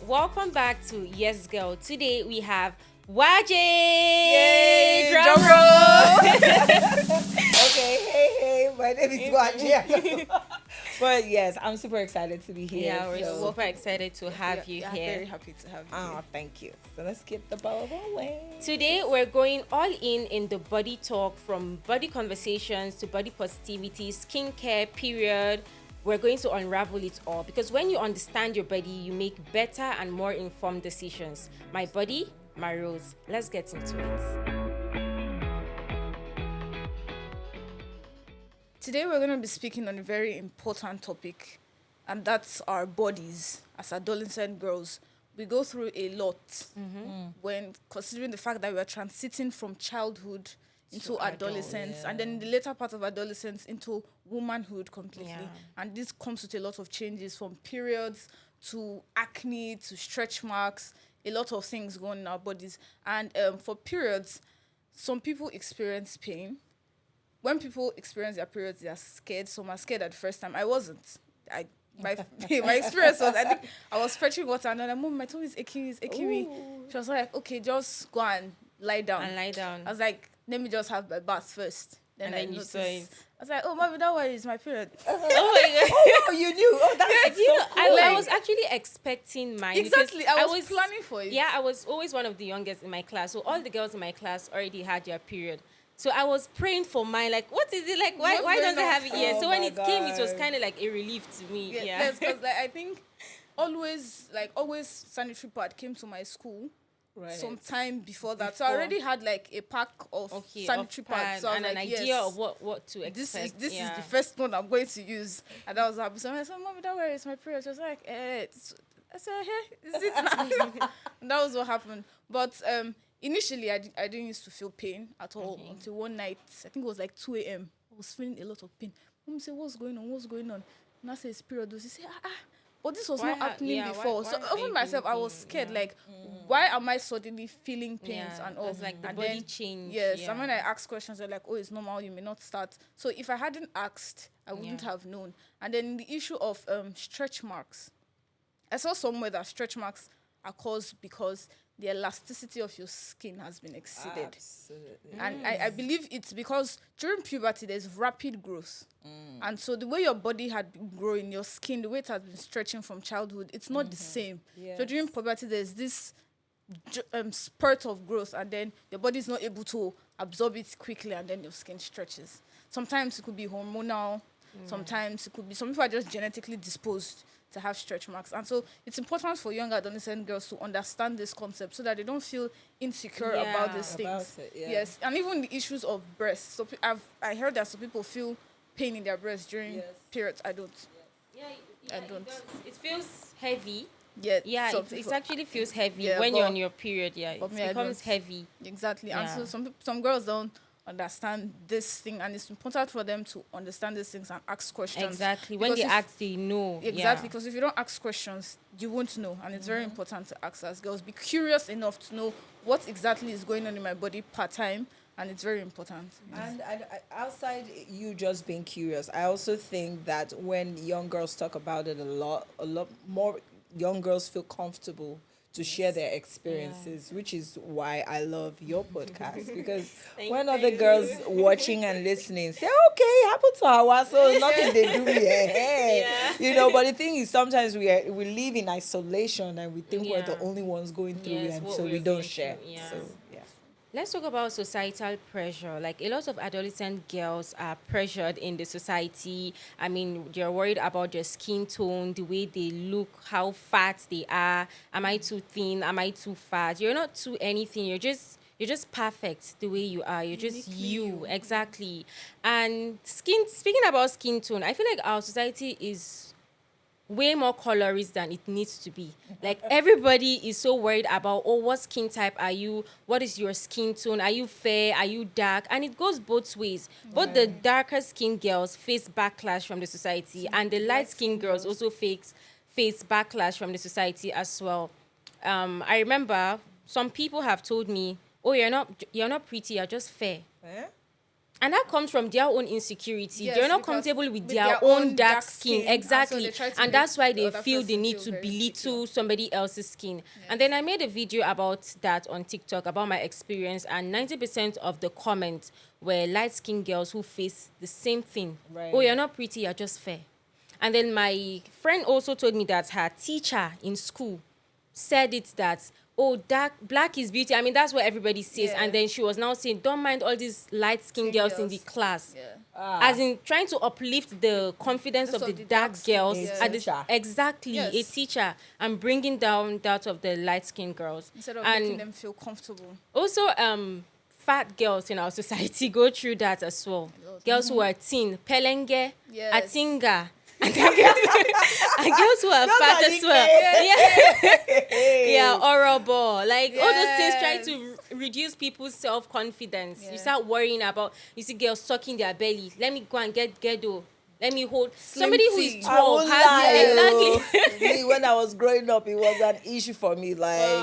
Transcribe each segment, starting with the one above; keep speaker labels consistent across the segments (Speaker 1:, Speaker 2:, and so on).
Speaker 1: welcome back to Yes Girl. Today we have WAJE!
Speaker 2: Yay!
Speaker 1: Drum roll!
Speaker 2: Okay, hey, my name is WAJE. But yes, I'm super excited to be here.
Speaker 1: Yeah, we're super excited to have you here.
Speaker 2: Very happy to have you. Oh, thank you. So let's get the ball rolling.
Speaker 1: Today we're going all in the body talk, from body conversations to body positivity, skincare, period. We're going to unravel it all, because when you understand your body, you make better and more informed decisions. My body, my rules. Let's get into it.
Speaker 3: Today we're going to be speaking on a very important topic, and that's our bodies as adolescent girls. We go through a lot when considering the fact that we are transiting from childhood into adolescence, and then in the later part of adolescence into womanhood completely.
Speaker 1: Yeah.
Speaker 3: And this comes with a lot of changes, from periods to acne to stretch marks, a lot of things going in our bodies. And for periods, some people experience pain. When people experience their periods, they are scared. Some are scared at the first time. I wasn't. My experience was, I think I was fetching water, and then my tummy is aching me. She was like, okay, just go and lie down. I was like, let me just have my bath first. Then I noticed. I was like, oh, mommy, don't worry, it's my period.
Speaker 1: Oh my God.
Speaker 2: Oh, you knew. Oh, that's so cool.
Speaker 1: I was actually expecting mine.
Speaker 3: Exactly. I was planning for it.
Speaker 1: Yeah, I was always one of the youngest in my class. So all the girls in my class already had their period. So I was praying for mine. Like, what is it? Like, why don't I have it yet? So when it came, it was kind of like a relief to me. Yeah.
Speaker 3: Yes, because I think always sanitary pad came to my school. Right. Sometime before that. So I already had like a pack of sanitary pads. So
Speaker 1: and an idea of what to expect.
Speaker 3: This is the first one I'm going to use. And that was happy. So I said, Mommy, don't worry, it's my period. She was like, I said, hey, is it now? And that was what happened. But initially, I didn't used to feel pain at all until one night. I think it was like 2 a.m. I was feeling a lot of pain. Mom said, what's going on? And I said, it's period. She said, but this was not happening before. So even myself, I was scared. Like, why am I suddenly feeling pains and all?
Speaker 1: It's like the body change.
Speaker 3: Yes, and when I ask questions, they're like, oh, it's normal, you may not start. So if I hadn't asked, I wouldn't have known. And then the issue of stretch marks. I saw somewhere that stretch marks are caused because the elasticity of your skin has been exceeded. Absolutely. And I believe it's because during puberty, there's rapid growth. And so the way your body had been growing, your skin, the way it has been stretching from childhood, it's not the same. Yes. So during puberty, there's this spurt of growth, and then your body is not able to absorb it quickly, and then your skin stretches. Sometimes it could be hormonal. Sometimes it could be, some people are just genetically disposed to have stretch marks. And so it's important for young adolescent girls to understand this concept so that they don't feel insecure about these things. Yes, and even the issues of breasts. So I heard that some people feel pain in their breasts during periods. I don't. I don't.
Speaker 1: It feels heavy.
Speaker 3: Yeah,
Speaker 1: it actually feels heavy when you're on your period. Yeah, it becomes heavy.
Speaker 3: Exactly. And so some girls don't understand this thing, and it's important for them to understand these things and ask questions.
Speaker 1: Exactly. When they ask, they know.
Speaker 3: Exactly, because if you don't ask questions, you won't know. And it's very important to ask as girls. Be curious enough to know what exactly is going on in my body per time, and it's very important.
Speaker 2: And outside you just being curious, I also think that when young girls talk about it a lot more young girls feel comfortable to share their experiences, which is why I love your podcast, because when other girls watching and listening say, okay, happened to our, so nothing they do here, but the thing is, sometimes we live in isolation and we think we're the only ones going through it, and so we don't share. So
Speaker 1: let's talk about societal pressure. Like, a lot of adolescent girls are pressured in the society. I mean, they're worried about their skin tone, the way they look, how fat they are. Am I too thin? Am I too fat? You're not too anything. You're just perfect the way you are. You're just you. Exactly. And speaking about skin tone, I feel like our society is way more colorist than it needs to be. Like, everybody is so worried about, what skin type are you? What is your skin tone? Are you fair? Are you dark? And it goes both ways. Both the darker skinned girls face backlash from the society, and the light skinned girls also face backlash from the society as well. I remember some people have told me, oh, you're not pretty, you're just fair. And that comes from their own insecurity.
Speaker 3: Yes,
Speaker 1: They're not
Speaker 3: because
Speaker 1: comfortable with
Speaker 3: with
Speaker 1: their
Speaker 3: their
Speaker 1: own
Speaker 3: own
Speaker 1: dark
Speaker 3: dark
Speaker 1: skin.
Speaker 3: skin, and so
Speaker 1: Exactly.
Speaker 3: they try to
Speaker 1: And
Speaker 3: make
Speaker 1: that's why
Speaker 3: the
Speaker 1: they
Speaker 3: other
Speaker 1: feel the
Speaker 3: person
Speaker 1: need
Speaker 3: feel
Speaker 1: to
Speaker 3: very
Speaker 1: belittle
Speaker 3: insecure.
Speaker 1: somebody else's skin. And
Speaker 3: Yes.
Speaker 1: then I made a video about that on TikTok about my experience, and 90% of the comments were light skinned girls who face the same thing.
Speaker 2: Right.
Speaker 1: Oh, you're not pretty, you're just fair. And then my friend also told me that her teacher in school said it that, oh, dark black is beauty. I mean, that's what everybody says.
Speaker 3: Yeah.
Speaker 1: And then she was now saying, don't mind all these light skinned
Speaker 3: Skin
Speaker 1: girls in the
Speaker 3: girls.
Speaker 1: class.
Speaker 3: Yeah.
Speaker 1: As in trying to uplift the confidence
Speaker 3: Just
Speaker 1: of the
Speaker 3: of the
Speaker 1: dark
Speaker 3: dark skin,
Speaker 1: girls.
Speaker 2: A
Speaker 1: At the,
Speaker 2: teacher.
Speaker 1: exactly, a
Speaker 3: Yes.
Speaker 1: teacher, and bringing down that of the light skinned girls.
Speaker 3: Instead of
Speaker 1: And
Speaker 3: making them feel comfortable.
Speaker 1: also, fat girls in our society go through that as well.
Speaker 3: A lot.
Speaker 1: Girls who are thin, pelenge,
Speaker 3: Yes.
Speaker 1: atinga, and girls who are
Speaker 2: Those
Speaker 1: fat
Speaker 2: are
Speaker 1: as well.
Speaker 2: Hey.
Speaker 1: Yeah, horrible. Like all those things try
Speaker 3: Yes.
Speaker 1: to reduce people's self-confidence. You
Speaker 3: Yeah.
Speaker 1: start worrying about, you see girls sucking their belly. Let me go and get ghetto. Let me hold
Speaker 3: Slim
Speaker 1: somebody who
Speaker 3: tea.
Speaker 1: is
Speaker 2: I
Speaker 1: 12
Speaker 2: won't
Speaker 1: has
Speaker 2: lie.
Speaker 1: exactly.
Speaker 2: Me, when I was growing up, it was an issue for me. Like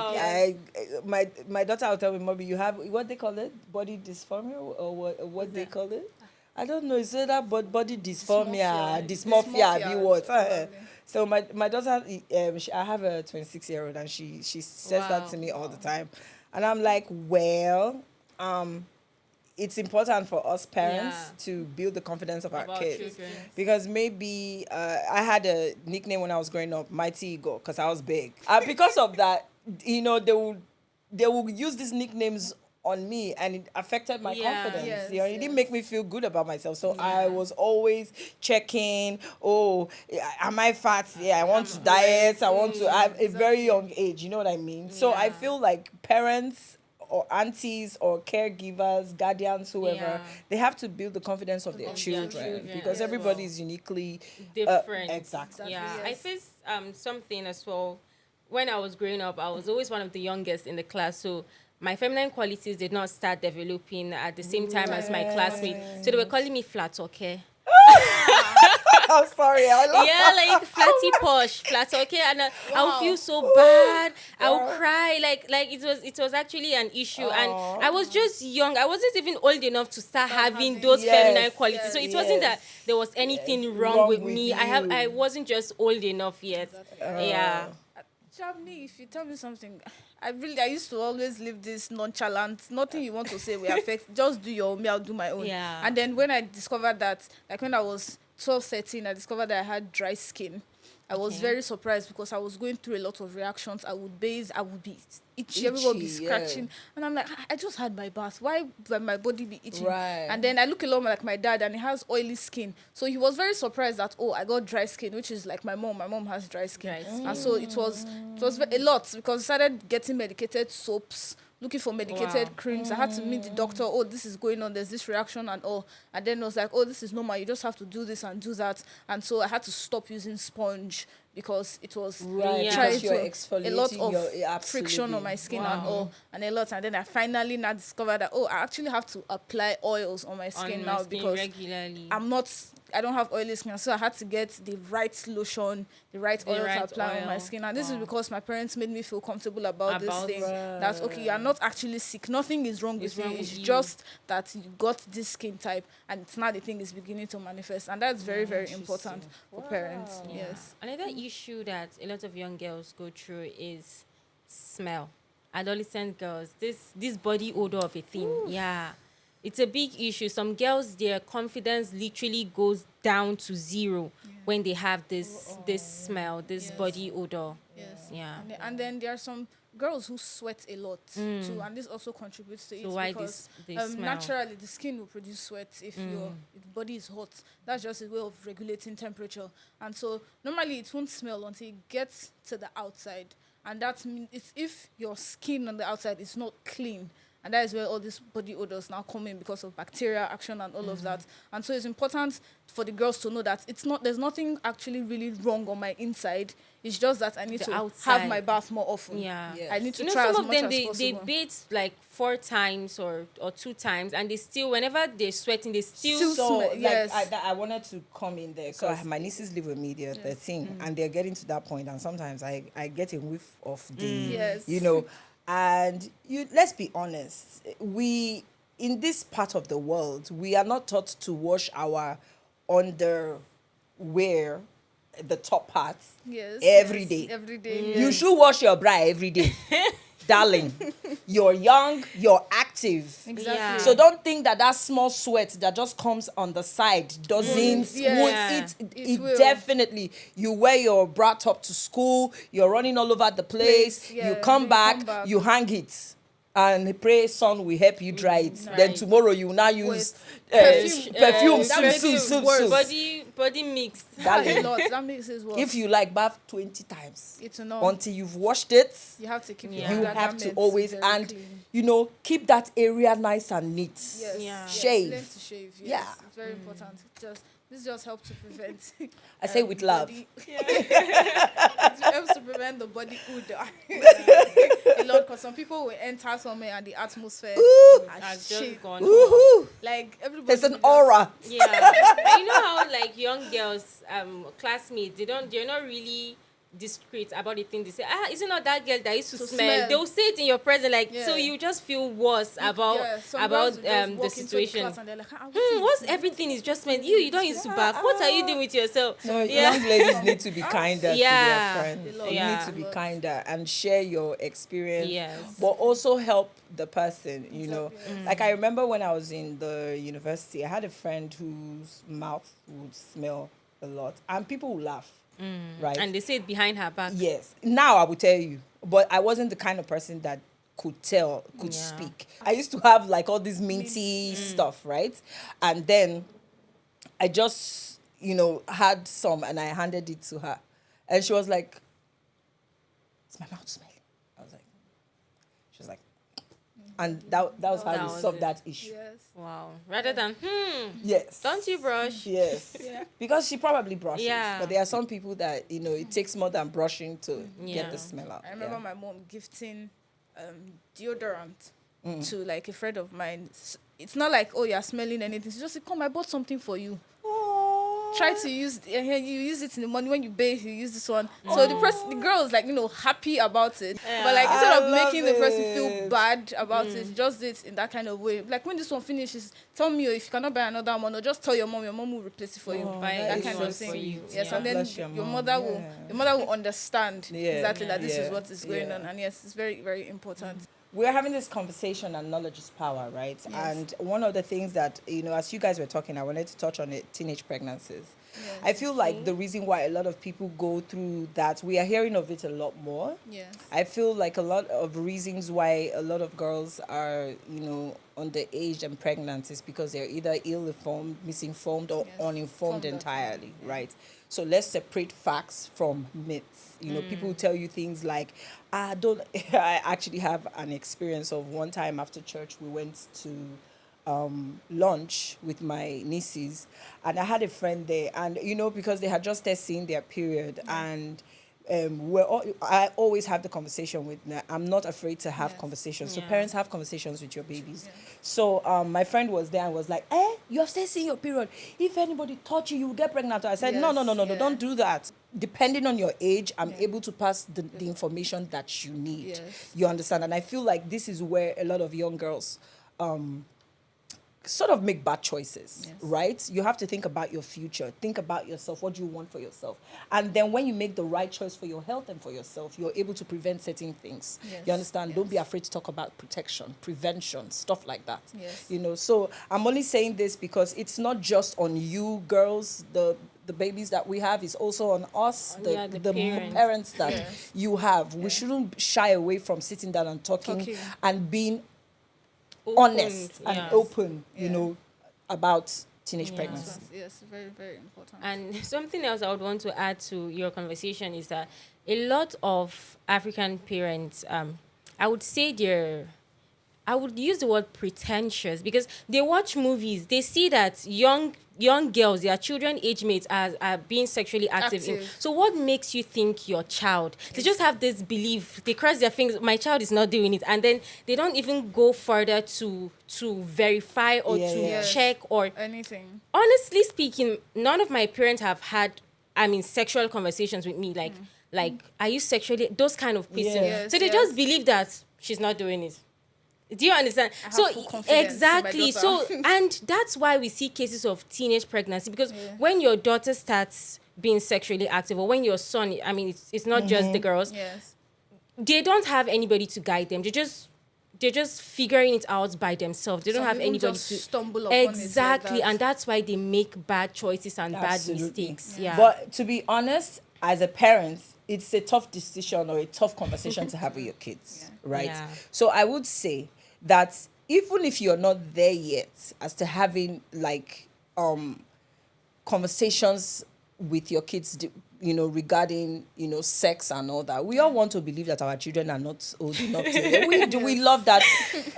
Speaker 1: Wow.
Speaker 2: my daughter will tell me, "Mommy, you have what they call it, body dysphoria, or what they
Speaker 3: that?
Speaker 2: call it? I don't know. Is it that body dysphoria,
Speaker 3: Dysmorphia.
Speaker 2: dysmorphia, be what?"
Speaker 3: Probably.
Speaker 2: So my daughter, I have a 26-year-old, and she says that
Speaker 1: Wow.
Speaker 2: to me all the time, and I'm like, well, it's important for us parents
Speaker 1: Yeah.
Speaker 2: to build the confidence of our
Speaker 1: About
Speaker 2: kids.
Speaker 1: children.
Speaker 2: Because maybe I had a nickname when I was growing up, Mighty Eagle, because I was big. Because of that, they will use these nicknames on me, and it affected my
Speaker 1: Yeah.
Speaker 2: confidence.
Speaker 3: Yes,
Speaker 2: It didn't make me feel good about myself. So I
Speaker 1: Yeah.
Speaker 2: was always checking, oh, am I fat? Yeah, I want to diet. I want to. At a very young age, you know what I mean? So I
Speaker 1: Yeah.
Speaker 2: feel like parents or aunties or caregivers, guardians, whoever,
Speaker 1: Yeah.
Speaker 2: they have to build the confidence of their
Speaker 3: Of their
Speaker 2: children,
Speaker 1: children
Speaker 2: because
Speaker 1: as
Speaker 2: everybody
Speaker 1: well.
Speaker 2: is uniquely
Speaker 1: Different.
Speaker 2: exactly.
Speaker 1: Yeah. I
Speaker 3: Yes.
Speaker 1: faced something as well. When I was growing up, I was always one of the youngest in the class. So my feminine qualities did not start developing at the same time as my classmates. So they were calling me flat, okay?
Speaker 2: I'm sorry. I love
Speaker 1: Yeah, like flatty posh, flat, okay, and I'll
Speaker 3: Wow.
Speaker 1: feel so bad. I'll cry, like it was actually an issue, and I was just young. I wasn't even old enough to start having
Speaker 3: having-
Speaker 1: those
Speaker 2: Yes,
Speaker 1: feminine qualities. So it wasn't that
Speaker 2: yes,
Speaker 1: there was anything
Speaker 2: yes,
Speaker 1: wrong with
Speaker 2: with
Speaker 1: me. I
Speaker 2: you.
Speaker 1: wasn't just old enough yet. Yeah.
Speaker 3: Jamni, if you tell me something, I used to always live this nonchalant, nothing you want to say will affect, just do your own, me, I'll do my own.
Speaker 1: Yeah.
Speaker 3: And then when I discovered that, like when I was 12, 13, I discovered that I had dry skin. I was
Speaker 1: Okay.
Speaker 3: very surprised because I was going through a lot of reactions. I would bathe, I would be itchy, everyone would be
Speaker 2: Itchy,
Speaker 3: scratching.
Speaker 2: yeah.
Speaker 3: And I'm like, I just had my bath. Why would my body be itching?
Speaker 2: Right.
Speaker 3: And then I look a lot like my dad, and he has oily skin. So he was very surprised that, oh, I got dry skin, which is like my mom. My mom has dry skin.
Speaker 1: Dry skin.
Speaker 3: And so it was a lot because I started getting medicated soaps, looking for medicated
Speaker 1: Wow.
Speaker 3: creams. I had to meet the doctor. Oh, this is going on. There's this reaction and all. And then it was like, oh, this is normal. You just have to do this and do that. And so I had to stop using sponge because it was
Speaker 2: Right,
Speaker 1: Yeah.
Speaker 3: trying
Speaker 2: because you're
Speaker 3: to a lot
Speaker 2: exfoliating
Speaker 3: of
Speaker 2: your
Speaker 3: friction on my skin and
Speaker 1: Wow.
Speaker 3: all, and a lot. And then I finally now discovered that, oh, I actually have to apply oils on my skin
Speaker 1: On
Speaker 3: now
Speaker 1: my skin
Speaker 3: because
Speaker 1: regularly.
Speaker 3: I don't have oily skin, so I had to get the right lotion, the right oil
Speaker 1: right
Speaker 3: to apply on my
Speaker 1: oil.
Speaker 3: skin. And this is
Speaker 1: Wow.
Speaker 3: because my parents made me feel comfortable about this
Speaker 1: About
Speaker 3: thing.
Speaker 2: Right.
Speaker 3: That's okay, you are not actually sick. Nothing is wrong
Speaker 1: It's
Speaker 3: with
Speaker 1: wrong
Speaker 3: you.
Speaker 1: with
Speaker 3: It's
Speaker 1: you.
Speaker 3: just that you got this skin type, and it's now the thing is beginning to manifest. And that's very, very important for parents.
Speaker 2: Wow.
Speaker 3: Yes.
Speaker 1: Another issue that a lot of young girls go through is smell. Adolescent girls, this body odor of a thing. Yeah. It's a big issue. Some girls, their confidence literally goes down to zero when they have this smell, this
Speaker 3: Yes.
Speaker 1: body odor.
Speaker 3: Yes.
Speaker 1: Yeah.
Speaker 3: And then there are some girls who sweat a lot too, and this also contributes to it
Speaker 1: So why
Speaker 3: because
Speaker 1: they smell?
Speaker 3: naturally the skin will produce sweat if your body is hot. That's just a way of regulating temperature. And so normally it won't smell until it gets to the outside, and that means it's if your skin on the outside is not clean. And that is where all these body odors now come in because of bacterial action and all of that. And so it's important for the girls to know that there's nothing actually really wrong on my inside. It's just that I need
Speaker 1: The
Speaker 3: to
Speaker 1: outside.
Speaker 3: have my bath more often.
Speaker 1: Yeah.
Speaker 2: Yes.
Speaker 3: I need to
Speaker 1: You know,
Speaker 3: try as
Speaker 1: some of
Speaker 3: much
Speaker 1: them
Speaker 3: as
Speaker 1: they
Speaker 3: possible.
Speaker 1: bathe like 4 times or 2 times, and they still, whenever they're sweating, they still
Speaker 3: Still
Speaker 2: So,
Speaker 3: smell-
Speaker 2: like,
Speaker 3: yes.
Speaker 2: I wanted to come in there because my nieces live with me. They're 13, and they're getting to that point, and sometimes I get a whiff of the,
Speaker 3: Yes.
Speaker 2: and let's be honest, we in this part of the world, we are not taught to wash our underwear, the top parts,
Speaker 3: Yes.
Speaker 2: every
Speaker 3: yes,
Speaker 2: day.
Speaker 3: Every day.
Speaker 2: You
Speaker 3: Yes.
Speaker 2: should wash your bra every day. Darling, you're young, you're active.
Speaker 3: Exactly.
Speaker 1: Yeah.
Speaker 2: So don't think that that small sweat that just comes on the side doesn't.
Speaker 3: Yeah.
Speaker 2: It
Speaker 3: will.
Speaker 2: definitely. You wear your bra top to school. You're running all over the place.
Speaker 3: Yeah,
Speaker 2: You come
Speaker 3: then
Speaker 2: back. You hang it. And pray sun will help you dry it. Then
Speaker 1: right.
Speaker 2: tomorrow you will now use
Speaker 3: Perfume.
Speaker 2: perfume,
Speaker 3: That
Speaker 2: soup,
Speaker 3: makes
Speaker 2: soup,
Speaker 3: it
Speaker 2: soup,
Speaker 3: worse.
Speaker 2: soup.
Speaker 1: Body mixed.
Speaker 3: A
Speaker 2: Darling,
Speaker 3: lot. That makes it worse.
Speaker 2: if you like bath 20 times
Speaker 3: It's enough.
Speaker 2: until you've washed it,
Speaker 3: You have to keep
Speaker 1: Yeah.
Speaker 3: your
Speaker 2: you have to
Speaker 3: undergarments
Speaker 2: always
Speaker 3: very
Speaker 2: and
Speaker 3: clean.
Speaker 2: keep that area nice and neat.
Speaker 3: Yes.
Speaker 1: Yeah.
Speaker 3: Yes.
Speaker 2: Shave.
Speaker 3: Learn to shave. Yes.
Speaker 2: Yeah.
Speaker 3: It's very important. This just helps to prevent.
Speaker 2: I say with love.
Speaker 3: It helps to prevent the body odor. A lot, because some people will enter somewhere and the atmosphere
Speaker 1: Has
Speaker 3: shit.
Speaker 1: just gone.
Speaker 2: Woohoo!
Speaker 3: Like everybody.
Speaker 2: There's an
Speaker 3: will just-
Speaker 2: aura.
Speaker 1: Yeah. And you know how like young girls, classmates, they're not really discreet about the thing they say. Is it not that girl that used to
Speaker 3: To
Speaker 1: smell?
Speaker 3: smell.
Speaker 1: They'll say it in your presence, like so
Speaker 3: Yeah.
Speaker 1: you just feel worse about
Speaker 3: some
Speaker 1: about
Speaker 3: girls will just
Speaker 1: the
Speaker 3: walk into
Speaker 1: situation.
Speaker 3: class and they're like, "Ah, what is
Speaker 1: What's
Speaker 3: this?"
Speaker 1: everything is just meant you don't used to bath. What are you doing with yourself?
Speaker 2: No,
Speaker 1: Yeah.
Speaker 2: young ladies need to be kinder to
Speaker 1: Yeah.
Speaker 2: their friends.
Speaker 3: A lot.
Speaker 2: You
Speaker 1: Yeah.
Speaker 2: need to be kinder and share your experience.
Speaker 1: Yes.
Speaker 2: But also help the person, you know. Like I remember when I was in the university, I had a friend whose mouth would smell a lot. And people would laugh. Right?
Speaker 1: And they say it behind her back.
Speaker 2: Yes. Now I will tell you. But I wasn't the kind of person that could
Speaker 1: Yeah.
Speaker 2: speak. I used to have like all this minty stuff, right? And then I just, had some and I handed it to her. And she was like, "Is my mouth smelling?" She was like, and that was how
Speaker 1: That
Speaker 2: we
Speaker 1: was
Speaker 2: solved
Speaker 1: it.
Speaker 2: that issue.
Speaker 3: Yes.
Speaker 1: Wow. Rather than
Speaker 2: Yes.
Speaker 1: don't you brush?
Speaker 2: Yes. Because she probably brushes.
Speaker 1: Yeah.
Speaker 2: But there are some people that, it takes more than brushing to
Speaker 1: Yeah.
Speaker 2: get the smell out.
Speaker 3: I remember my mom gifting deodorant to like a friend of mine. It's not like, oh, you're smelling anything. She just said, "Come, I bought something for you. Try to use you use it in the morning when you bathe, you use this one." So the girl is like, happy about it. But like instead
Speaker 2: I
Speaker 3: of making the
Speaker 2: love
Speaker 3: person feel
Speaker 2: it.
Speaker 3: bad about it, just do it in that kind of way. Like when this one finishes, tell me if you cannot buy another one, or just tell your mom will replace it for you.
Speaker 1: Buy
Speaker 3: That
Speaker 1: this
Speaker 3: kind
Speaker 1: one
Speaker 3: of
Speaker 1: for
Speaker 3: thing.
Speaker 1: you.
Speaker 3: Yes,
Speaker 1: Yeah.
Speaker 3: and then
Speaker 2: Bless your
Speaker 3: your
Speaker 2: mom.
Speaker 3: mother will
Speaker 2: Yeah.
Speaker 3: your mother will understand
Speaker 2: Yeah.
Speaker 3: exactly that this
Speaker 2: Yeah.
Speaker 3: is what is going
Speaker 2: Yeah.
Speaker 3: on. And yes, it's very, very important.
Speaker 2: We're having this conversation and knowledge is power, right?
Speaker 3: Yes.
Speaker 2: And one of the things that, as you guys were talking, I wanted to touch on it, teenage pregnancies.
Speaker 3: Yes.
Speaker 2: I feel like the reason why a lot of people go through that, we are hearing of it a lot more.
Speaker 3: Yes.
Speaker 2: I feel like a lot of reasons why a lot of girls are, underage and pregnant is because they're either ill-informed, misinformed, or
Speaker 3: Yes.
Speaker 2: uninformed
Speaker 3: Informed.
Speaker 2: entirely, right? So let's separate facts from myths. People will tell you things like, don't. I actually have an experience of one time after church, we went to lunch with my nieces, and I had a friend there, and because they had just started seeing their period, and I always have the conversation with them. I'm not afraid to have
Speaker 3: Yes.
Speaker 2: conversations. So
Speaker 1: Yeah.
Speaker 2: parents, have conversations with your babies. So my friend was there and was like, you're still seeing your period. If anybody touch you, you will get pregnant. I said, no,
Speaker 3: Yes,
Speaker 2: don't do that. Depending on your age, I'm
Speaker 3: Yeah.
Speaker 2: able to pass the information that you need.
Speaker 3: Yes.
Speaker 2: You understand? And I feel like this is where a lot of young girls sort of make bad choices,
Speaker 3: Yes.
Speaker 2: right? You have to think about your future. Think about yourself. What do you want for yourself? And then when you make the right choice for your health and for yourself, you're able to prevent certain things.
Speaker 3: Yes.
Speaker 2: You understand? Don't be
Speaker 3: Yes.
Speaker 2: afraid to talk about protection, prevention, stuff like that.
Speaker 3: Yes.
Speaker 2: So I'm only saying this because it's not just on you girls, the babies that we have, is also on us, the parents that
Speaker 3: Yes.
Speaker 2: you have. We shouldn't shy away from sitting down and talking. And being honest and
Speaker 1: yes.
Speaker 2: open,
Speaker 3: Yeah.
Speaker 2: about teenage
Speaker 1: Yeah.
Speaker 2: pregnancy.
Speaker 3: Yes, very, very important.
Speaker 1: And something else I would want to add to your conversation is that a lot of African parents, I would say I would use the word pretentious, because they watch movies, they see that young girls, their children age mates are being sexually active. So what makes you think your child? They just have this belief, they cross their fingers, my child is not doing it, and then they don't even go further to verify or check or
Speaker 3: anything.
Speaker 1: Honestly speaking, none of my parents have had, sexual conversations with me. Like, are you sexually, those kind of questions.
Speaker 2: Yeah.
Speaker 3: Yes,
Speaker 1: So they
Speaker 3: yes.
Speaker 1: just believe that she's not doing it. Do you understand?
Speaker 3: have
Speaker 1: So
Speaker 3: full confidence in my
Speaker 1: exactly.
Speaker 3: daughter.
Speaker 1: So and that's why we see cases of teenage pregnancy, because
Speaker 3: Yeah.
Speaker 1: when your daughter starts being sexually active, or when your son, I mean, it's not just the girls,
Speaker 3: Yes.
Speaker 1: they don't have anybody to guide them. They're just figuring it out by themselves. They don't
Speaker 3: Some
Speaker 1: have
Speaker 3: even
Speaker 1: anybody
Speaker 3: just
Speaker 1: to
Speaker 3: stumble upon it like
Speaker 1: exactly,
Speaker 3: that.
Speaker 1: and that's why they make bad choices and bad
Speaker 2: Absolutely.
Speaker 1: mistakes. Yeah.
Speaker 2: But to be honest, as a parent, it's a tough decision or a tough conversation to have with your kids, right?
Speaker 1: Yeah.
Speaker 2: So I would say that even if you're not there yet as to having like conversations with your kids, regarding, sex and all that. We all want to believe that our children are not old enough to. We love that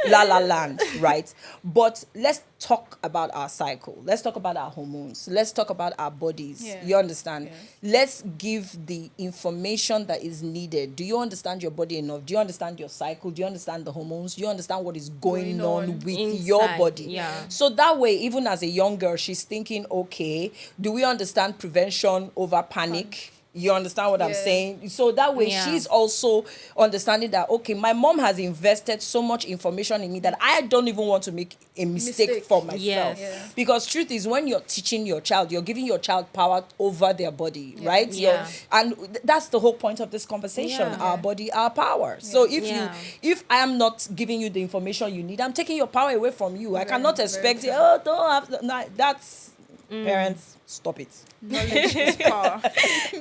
Speaker 2: la la land, right? But let's talk about our cycle. Let's talk about our hormones. Let's talk about our bodies.
Speaker 3: Yeah.
Speaker 2: You understand?
Speaker 3: Yes.
Speaker 2: Let's give the information that is needed. Do you understand your body enough? Do you understand your cycle? Do you understand the hormones? Do you understand what is going on with your
Speaker 1: Inside,
Speaker 2: body?
Speaker 1: yeah.
Speaker 2: So that way, even as a young girl, she's thinking, okay, do we understand prevention over panic? You understand what I'm
Speaker 3: Yeah.
Speaker 2: saying? So that way,
Speaker 1: Yeah.
Speaker 2: she's also understanding that, okay, my mom has invested so much information in me that I don't even want to make a mistake for myself.
Speaker 1: Yes.
Speaker 3: Yeah.
Speaker 2: Because truth is, when you're teaching your child, you're giving your child power over their body, right?
Speaker 1: Yeah.
Speaker 2: And that's the whole point of this conversation.
Speaker 1: Yeah.
Speaker 2: Our body, our power. So
Speaker 1: Yeah.
Speaker 2: if I am not giving you the information you need, I'm taking your power away from you. I cannot
Speaker 3: very
Speaker 2: expect
Speaker 3: true.
Speaker 2: don't have no, that's parents, stop it.
Speaker 3: Knowledge is power.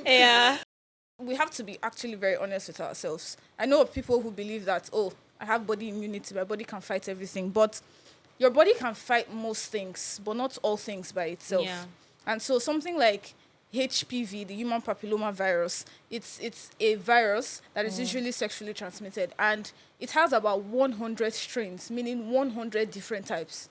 Speaker 1: Yeah.
Speaker 3: We have to be actually very honest with ourselves. I know of people who believe that, oh, I have body immunity, my body can fight everything. But your body can fight most things, but not all things by itself.
Speaker 1: Yeah.
Speaker 3: And so something like HPV, the human papilloma virus, it's a virus that is usually sexually transmitted, and it has about 100 strains, meaning 100 different types.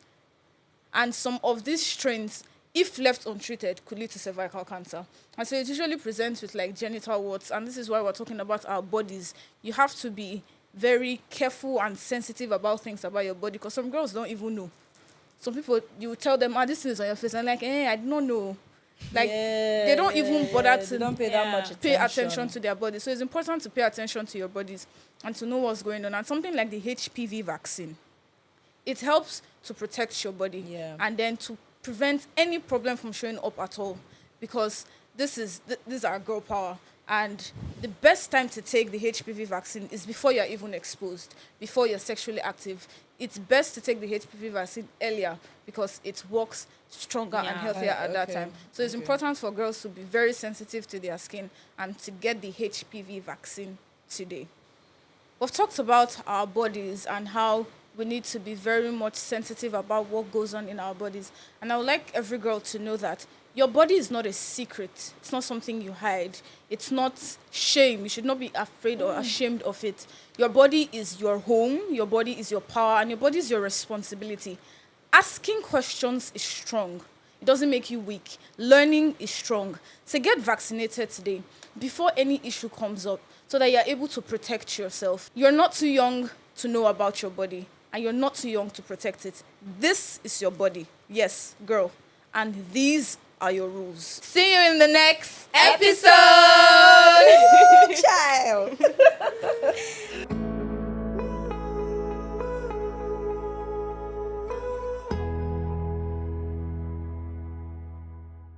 Speaker 3: And some of these strains, if left untreated, could lead to cervical cancer. And so it usually presents with like genital warts. And this is why we're talking about our bodies. You have to be very careful and sensitive about things about your body, because some girls don't even know. Some people, you will tell them, this thing is on your face. And like, I did not know. Like, they don't even bother
Speaker 2: They
Speaker 3: to
Speaker 2: don't pay that much
Speaker 3: pay attention to their body. So it's important to pay attention to your bodies and to know what's going on. And something like the HPV vaccine, it helps to protect your body and then to prevent any problem from showing up at all, because this is our girl power. And the best time to take the HPV vaccine is before you're even exposed, before you're sexually active. It's best to take the HPV vaccine earlier because it works stronger and healthier at that time. So it's important for girls to be very sensitive to their skin and to get the HPV vaccine today. We've talked about our bodies and how we need to be very much sensitive about what goes on in our bodies. And I would like every girl to know that your body is not a secret. It's not something you hide. It's not shame. You should not be afraid or ashamed of it. Your body is your home. Your body is your power. And your body is your responsibility. Asking questions is strong. It doesn't make you weak. Learning is strong. So get vaccinated today before any issue comes up so that you're able to protect yourself. You're not too young to know about your body, and you're not too young to protect it. This is your body. Yes, girl. And these are your rules. See you in the next episode.